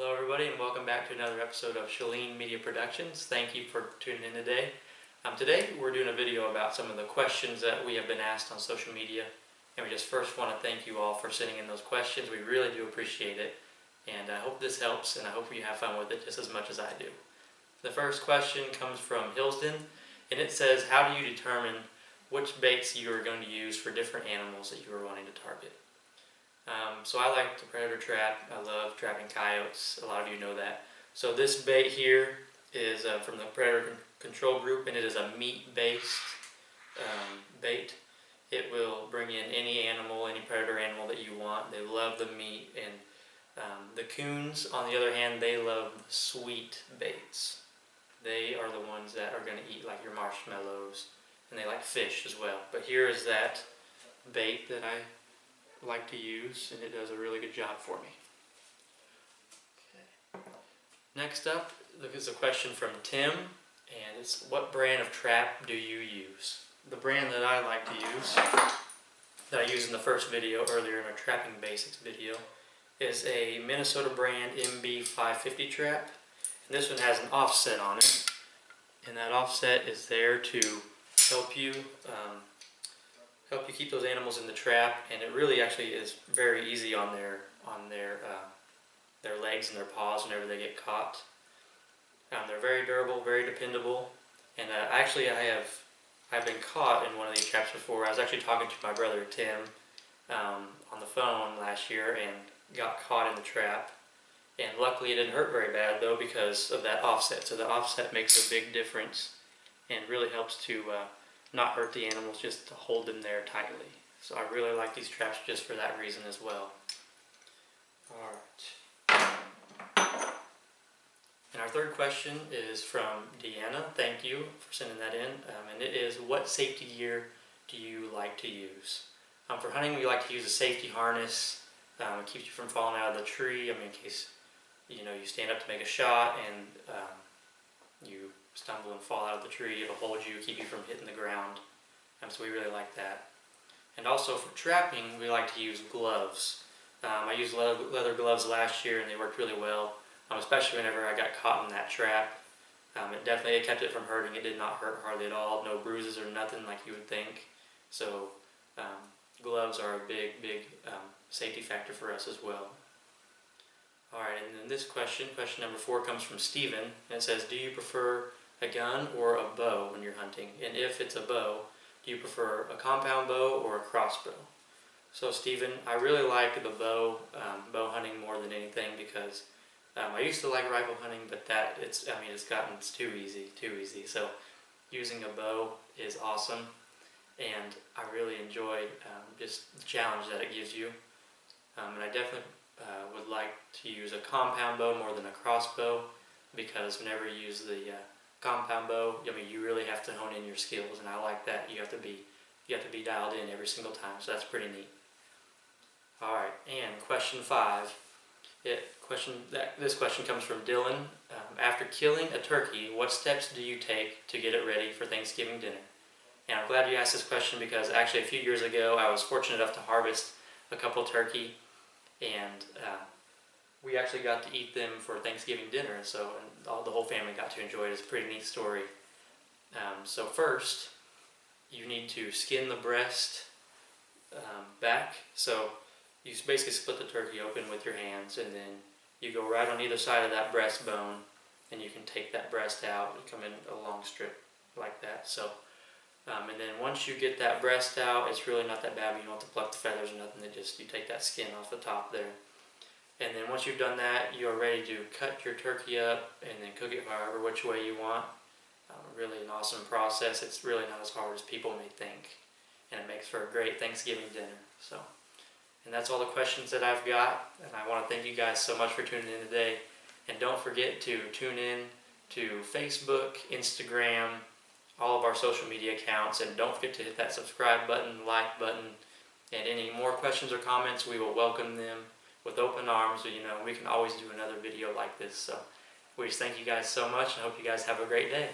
Hello everybody and welcome back to another episode of Shalene Media Productions. Thank you for tuning in today. Today we're doing a video about some of the questions that we have been asked on social media, and we just first want to thank you all for sending in those questions. We really do appreciate it, and I hope this helps, and I hope you have fun with it just as much as I do. The first question comes from Hillsden, and it says, how do you determine which baits you are going to use for different animals that you are wanting to target? So I like to predator trap. I love trapping coyotes. A lot of you know that. So this bait here is from the Predator Control Group, and it is a meat-based bait. It will bring in any animal, any predator animal that you want. They love the meat, and the coons, on the other hand, they love the sweet baits. They are the ones that are going to eat like your marshmallows, and they like fish as well. But here is that bait that I like to use, and it does a really good job for me. Okay. Next up, look, is a question from Tim, and it's, what brand of trap do you use? The brand that I like to use, that I used in the first video earlier in our trapping basics video, is a Minnesota brand MB550 trap, and this one has an offset on it, and that offset is there to help you keep those animals in the trap, and it really actually is very easy on their legs and their paws whenever they get caught. They're very durable, very dependable, and I've been caught in one of these traps before. I was actually talking to my brother Tim on the phone last year and got caught in the trap, and luckily it didn't hurt very bad though because of that offset. So the offset makes a big difference and really helps to not hurt the animals, just to hold them there tightly. So I really like these traps just for that reason as well. Alright. And our third question is from Deanna. Thank you for sending that in. And it is, what safety gear do you like to use? For hunting, we like to use a safety harness. It keeps you from falling out of the tree. In case you stand up to make a shot and you stumble and fall out of the tree, it'll hold you, keep you from hitting the ground. So we really like that. And also for trapping, we like to use gloves. I used leather gloves last year and they worked really well, especially whenever I got caught in that trap. It kept it from hurting. It did not hurt hardly at all. No bruises or nothing like you would think. So gloves are a big safety factor for us as well. Alright, and then this question number 4, comes from Steven, and it says, do you prefer a gun or a bow when you're hunting? And if it's a bow, do you prefer a compound bow or a crossbow? So Steven, I really like the bow hunting more than anything, because I used to like rifle hunting, but it's too easy. So using a bow is awesome, and I really enjoy just the challenge that it gives you. And I definitely would like to use a compound bow more than a crossbow, because whenever you use the compound bow, you really have to hone in your skills, and I like that. You have to be dialed in every single time, so that's pretty neat. Alright, and question 5. This question comes from Dylan. After killing a turkey, what steps do you take to get it ready for Thanksgiving dinner? And I'm glad you asked this question, because actually a few years ago I was fortunate enough to harvest a couple turkey, and we actually got to eat them for Thanksgiving dinner, and the whole family got to enjoy it. It's a pretty neat story. So first, you need to skin the breast back. So you basically split the turkey open with your hands, and then you go right on either side of that breastbone, and you can take that breast out and come in a long strip like that. So, and then once you get that breast out, it's really not that bad. You don't have to pluck the feathers or nothing. You take that skin off the top there. And then once you've done that, you are ready to cut your turkey up and then cook it however which way you want. Really an awesome process. It's really not as hard as people may think, and it makes for a great Thanksgiving dinner. And that's all the questions that I've got, and I want to thank you guys so much for tuning in today. And don't forget to tune in to Facebook, Instagram, all of our social media accounts, and don't forget to hit that subscribe button, like button, and any more questions or comments, we will welcome them with open arms. We can always do another video like this. So we just thank you guys so much, and hope you guys have a great day.